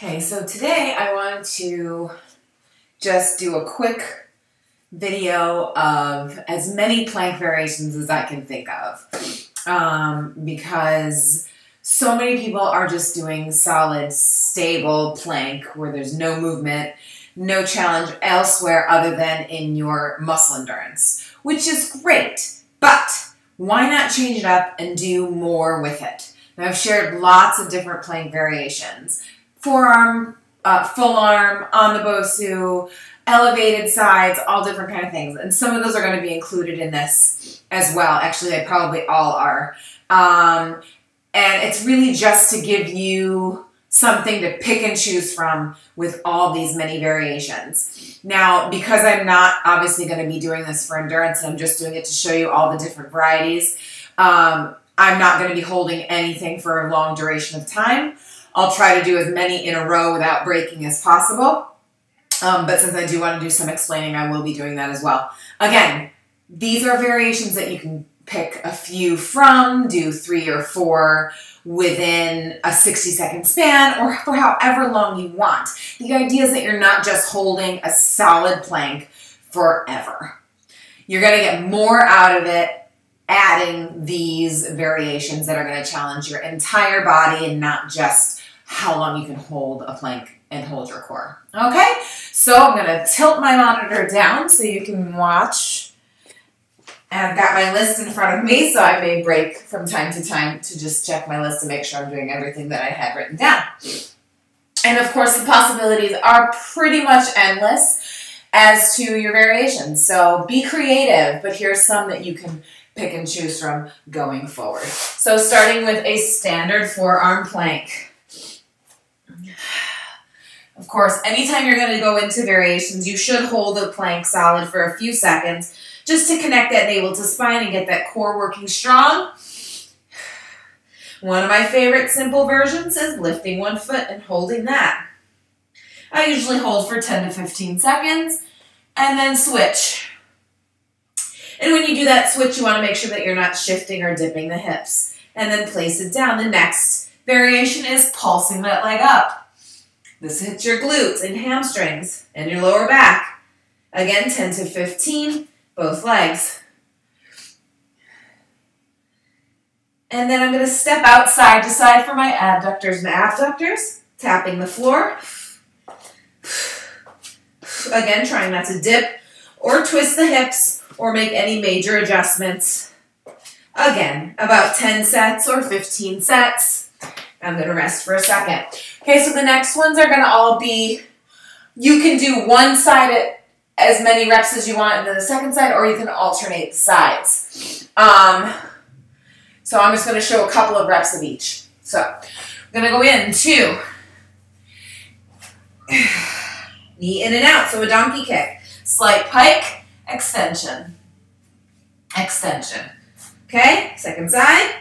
Okay, so today I wanted to just do a quick video of as many plank variations as I can think of because so many people are just doing solid, stable plank where there's no movement, no challenge elsewhere other than in your muscle endurance, which is great, but why not change it up and do more with it? Now, I've shared lots of different plank variations. Forearm, full arm, on the Bosu, elevated sides, all different kind of things. And some of those are going to be included in this as well. Actually, they probably all are. And it's really just to give you something to pick and choose from with all these many variations. Now, because I'm not obviously going to be doing this for endurance, and I'm just doing it to show you all the different varieties, I'm not going to be holding anything for a long duration of time. I'll try to do as many in a row without breaking as possible. But since I do want to do some explaining, I will be doing that as well. Again, these are variations that you can pick a few from, do 3 or 4 within a 60-second span or for however long you want. The idea is that you're not just holding a solid plank forever. You're going to get more out of it adding these variations that are going to challenge your entire body and not just how long you can hold a plank and hold your core. Okay, so I'm going to tilt my monitor down so you can watch. And I've got my list in front of me, so I may break from time to time to just check my list to make sure I'm doing everything that I had written down. And of course, the possibilities are pretty much endless as to your variations. So be creative, but here's some that you can pick and choose from going forward. So starting with a standard forearm plank. Of course, anytime you're going to go into variations, you should hold the plank solid for a few seconds just to connect that navel to spine and get that core working strong. One of my favorite simple versions is lifting one foot and holding that. I usually hold for 10 to 15 seconds and then switch. And when you do that switch, you want to make sure that you're not shifting or dipping the hips. And then place it down. The next variation is pulsing that leg up. This hits your glutes and hamstrings and your lower back. Again, 10 to 15, both legs. And then I'm going to step out side to side for my adductors and abductors, tapping the floor. Again, trying not to dip or twist the hips or make any major adjustments. Again, about 10 sets or 15 sets. I'm going to rest for a second. Okay, so the next ones are going to all be, you can do one side at as many reps as you want and then the second side, or you can alternate the sides. So I'm just going to show a couple of reps of each. So I'm going to go into knee in and out, so a donkey kick. Slight pike, extension, extension. Okay, second side.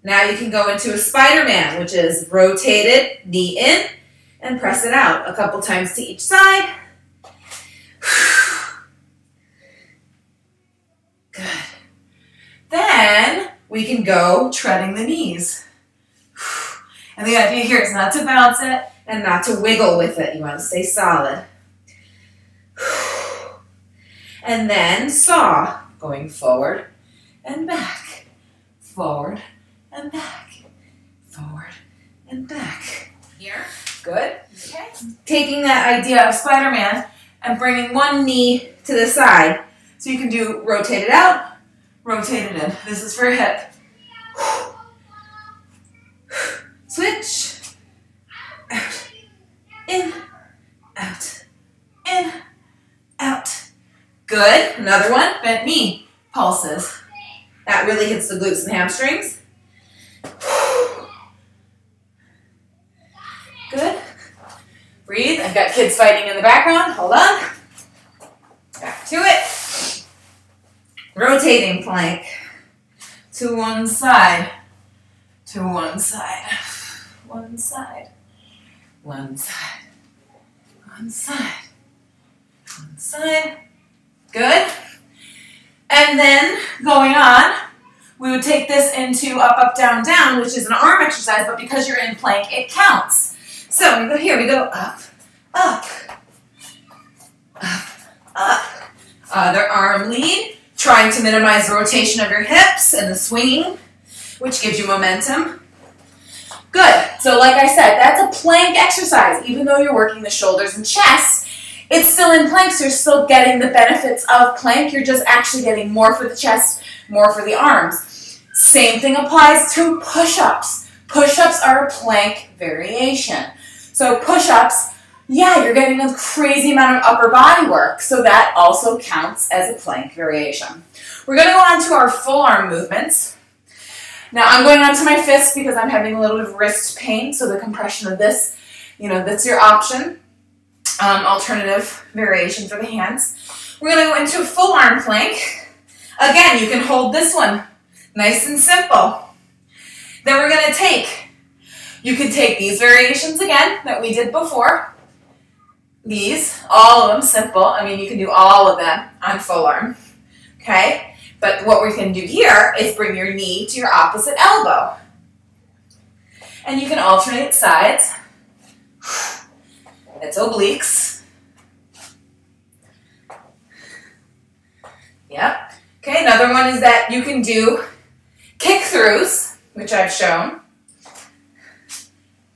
Now you can go into a Spider-Man, which is rotated, knee in, and press it out a couple times to each side. Good. Then we can go treading the knees. And the idea here is not to bounce it and not to wiggle with it. You want to stay solid. And then saw, going forward and back, forward and back, forward and back. Here, good. Okay. Taking that idea of Spider-Man and bringing one knee to the side. So you can do rotate it out, rotate it in. This is for hip. Switch. Out. In. Out. In. Out. Good. Another one. Bent knee. Pulses. That really hits the glutes and hamstrings. Good. Breathe. I've got kids fighting in the background. Hold on. Back to it. Rotating plank. To one side. To one side. One side. One side. One side. One side. Good. And then going on we would take this into up, up, down, down, which is an arm exercise, but because you're in plank, it counts. So we go here, we go up, up, up, up. Other arm lead, trying to minimize the rotation of your hips and the swinging, which gives you momentum. Good. So like I said, that's a plank exercise. Even though you're working the shoulders and chest, it's still in plank, so you're still getting the benefits of plank. You're just actually getting more for the chest, more for the arms. Same thing applies to push-ups. Push-ups are a plank variation. So push-ups, yeah, you're getting a crazy amount of upper body work, so that also counts as a plank variation. We're going to go on to our full arm movements. Now I'm going on to my fists because I'm having a little bit of wrist pain, so the compression of this, that's your option. Alternative variation for the hands. We're going to go into a full arm plank. Again, you can hold this one nice and simple. Then we're going to you can take these variations again that we did before. These, all of them simple. I mean, you can do all of them on full arm. Okay? But what we can do here is bring your knee to your opposite elbow. And you can alternate sides. It's obliques. Yep. Okay, another one is that you can do kick-throughs, which I've shown.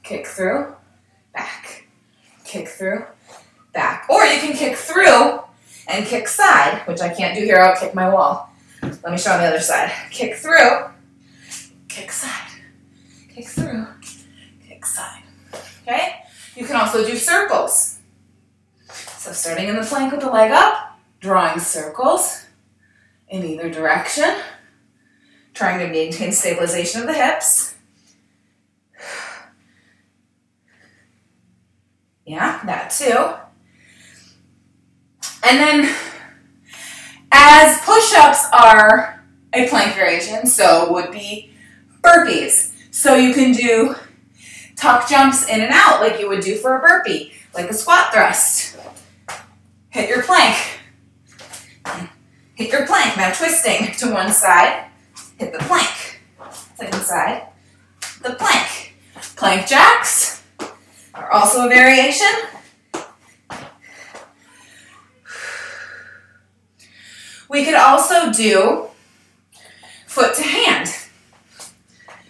Kick through, back. Kick through, back. Or you can kick through and kick side, which I can't do here. I'll kick my wall. Let me show on the other side. Kick through, kick side. Kick through, kick side. Okay? You can also do circles. So starting in the plank with the leg up, drawing circles in either direction, trying to maintain stabilization of the hips. Yeah, that too. And then as push-ups are a plank variation, so would be burpees. So you can do tuck jumps in and out like you would do for a burpee, like a squat thrust. Hit your plank. Hit your plank. Now twisting to one side. Hit the plank. Second side. The plank. Plank jacks are also a variation. We could also do foot to hand,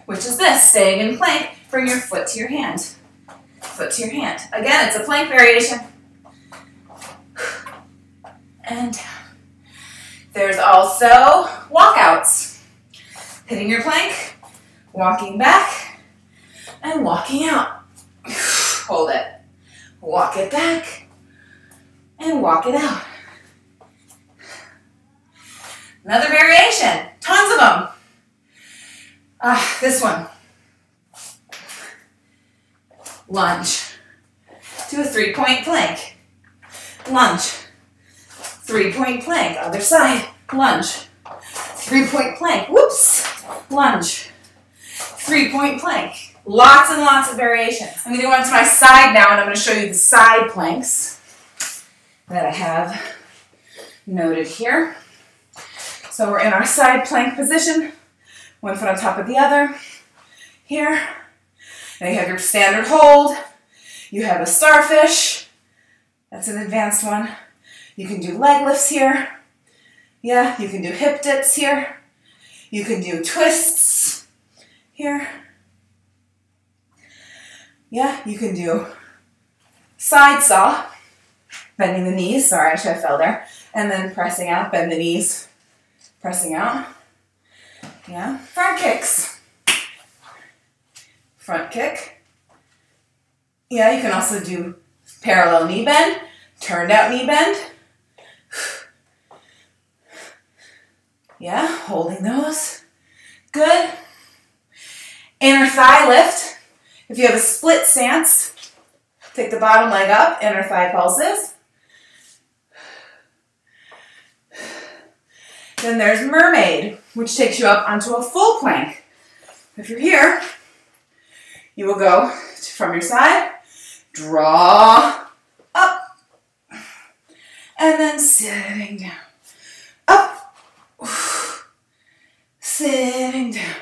which is this, staying in plank, bring your foot to your hand. Foot to your hand. Again, it's a plank variation. And down. There's also walkouts. Hitting your plank, walking back, and walking out. Hold it. Walk it back, and walk it out. Another variation. Tons of them. This one. Lunge. Do a 3-point plank. Lunge. 3-point plank. Other side. Lunge. 3-point plank. Whoops. Lunge. 3-point plank. Lots and lots of variations. I'm going to go on to my side now, and I'm going to show you the side planks that I have noted here. So we're in our side plank position, one foot on top of the other, here. Now you have your standard hold. You have a starfish. That's an advanced one. You can do leg lifts here. Yeah, you can do hip dips here. You can do twists here. Yeah, you can do side saw, bending the knees. Sorry, I should have fell there. And then pressing out, bend the knees. Pressing out. Yeah. Front kicks. Front kick. Yeah, you can also do parallel knee bend, turned out knee bend. Yeah, holding those. Good. Inner thigh lift. If you have a split stance, take the bottom leg up, inner thigh pulses. Then there's mermaid, which takes you up onto a full plank. If you're here, you will go from your side, draw up, and then sitting down. Up, sitting down.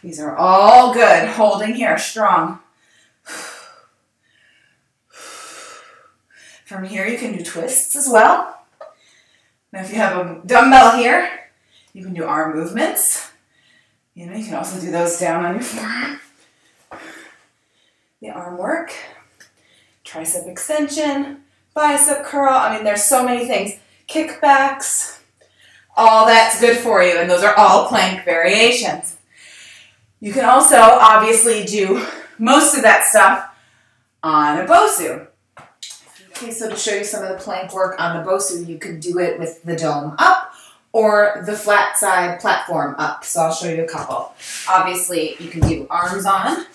These are all good. Holding here, strong. From here, you can do twists as well. Now, if you have a dumbbell here, you can do arm movements. You know, you can also do those down on your forearm. The arm work, tricep extension, bicep curl. I mean, there's so many things. Kickbacks, all that's good for you, and those are all plank variations. You can also obviously do most of that stuff on a Bosu. Okay, so to show you some of the plank work on the Bosu, you can do it with the dome up or the flat side platform up. So I'll show you a couple. Obviously, you can do arms on,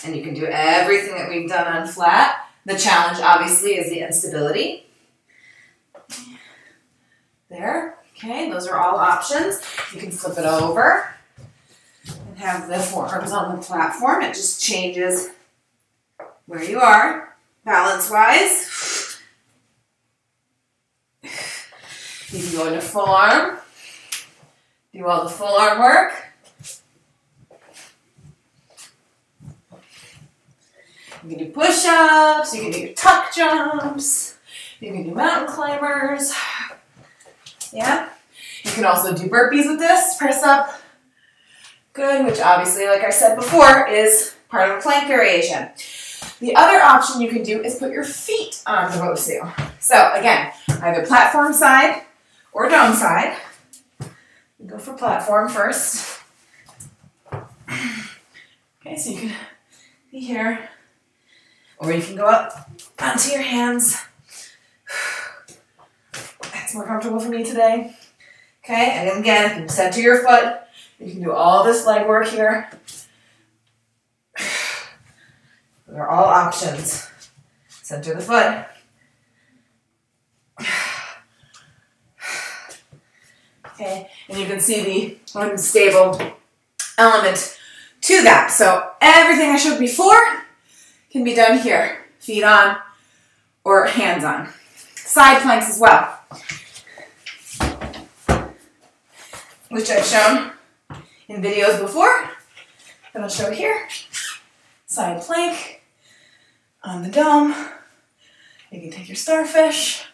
and you can do everything that we've done on flat. The challenge, obviously, is the instability. There, okay, those are all options. You can flip it over and have the forearms on the platform. It just changes where you are, balance-wise. You can go into full arm, do all the full arm work. You can do push-ups, you can do your tuck jumps, you can do mountain climbers. Yeah. You can also do burpees with this, press up. Good, which obviously, like I said before, is part of a plank variation. The other option you can do is put your feet on the Bosu. So again, either platform side or dome side. We go for platform first. Okay, so you can be here, or you can go up onto your hands. That's more comfortable for me today. Okay, and again, if you center your foot, you can do all this leg work here. Those are all options. Center the foot. Okay, and you can see the unstable element to that. So everything I showed before can be done here. Feet on or hands on. Side planks as well, which I've shown in videos before, and I'll show here. Side plank on the dome. You can take your starfish,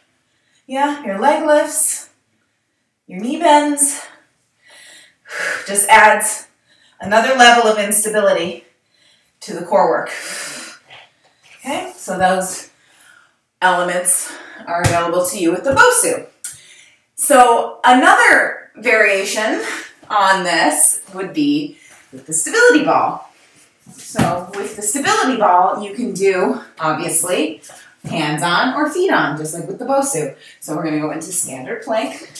yeah, your leg lifts, your knee bends. Just adds another level of instability to the core work. Okay, so those elements are available to you with the Bosu. So another variation on this would be with the stability ball. So with the stability ball, you can do, obviously, hands on or feet on, just like with the Bosu. So we're going to go into standard plank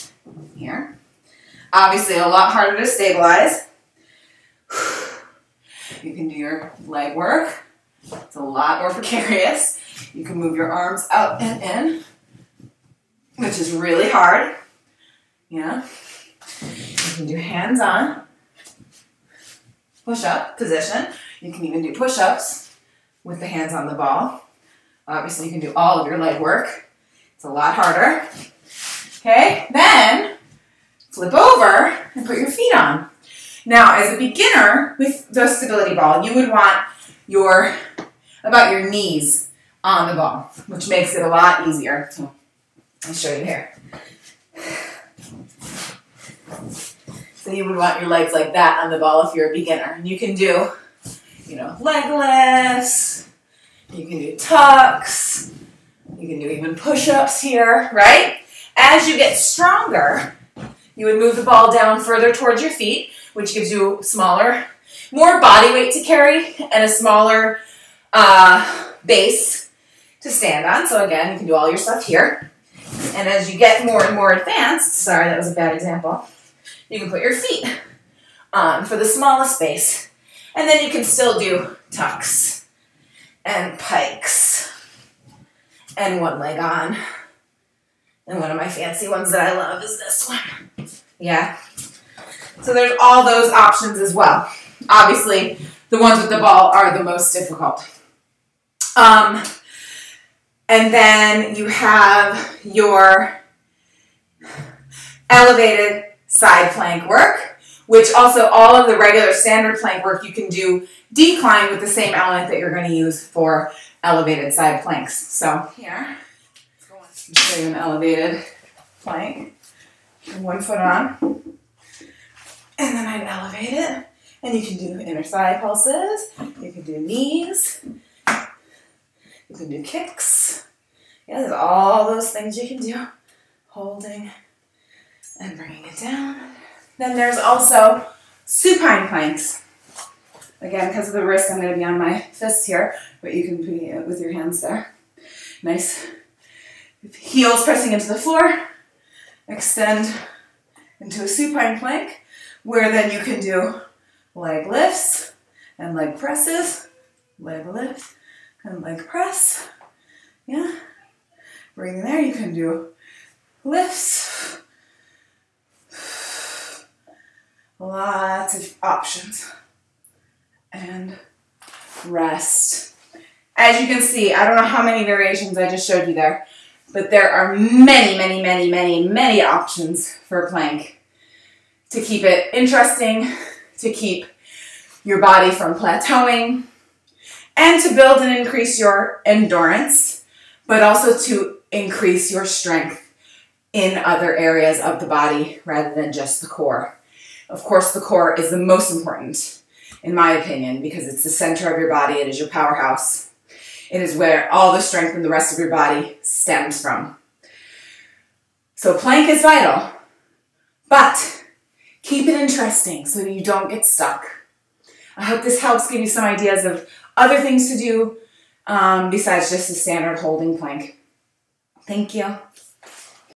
here. Obviously, a lot harder to stabilize. You can do your leg work. It's a lot more precarious. You can move your arms out and in, which is really hard. Yeah. You can do hands on, push-up position. You can even do push-ups with the hands on the ball. Obviously, you can do all of your leg work. It's a lot harder. Okay, then flip over and put your feet on. Now, as a beginner with the stability ball, you would want about your knees on the ball, which makes it a lot easier. So I'll show you here. So you would want your legs like that on the ball if you're a beginner. And you can do, leg lifts. You can do tucks. You can do even push-ups here, right? As you get stronger, you would move the ball down further towards your feet, which gives you more body weight to carry and a smaller base to stand on. So again, you can do all your stuff here. And as you get more and more advanced, sorry, that was a bad example, you can put your feet on for the smallest space. And then you can still do tucks and pikes and one leg on. And one of my fancy ones that I love is this one. Yeah. So there's all those options as well. Obviously, the ones with the ball are the most difficult. And then you have your elevated side plank work, which also all of the regular standard plank work you can do decline with the same element that you're going to use for elevated side planks. So here, I'll show you an elevated plank. One foot on, and then I'd elevate it. And you can do inner thigh pulses, you can do knees, you can do kicks. Yeah, there's all those things you can do. Holding and bringing it down. Then there's also supine planks. Again, because of the wrist, I'm going to be on my fists here, but you can be with your hands there. Nice. Heels pressing into the floor. Extend into a supine plank, where then you can do leg lifts and leg presses. Leg lift and leg press. Yeah. Breathing there, you can do lifts. Lots of options. And rest. As you can see, I don't know how many variations I just showed you there, but there are many, many, many, many, many options for plank to keep it interesting, to keep your body from plateauing, and to build and increase your endurance, but also to increase your strength in other areas of the body rather than just the core. Of course, the core is the most important, in my opinion, because it's the center of your body. It is your powerhouse. It is where all the strength in the rest of your body stems from. So plank is vital, but keep it interesting so you don't get stuck. I hope this helps give you some ideas of other things to do besides just the standard holding plank. Thank you.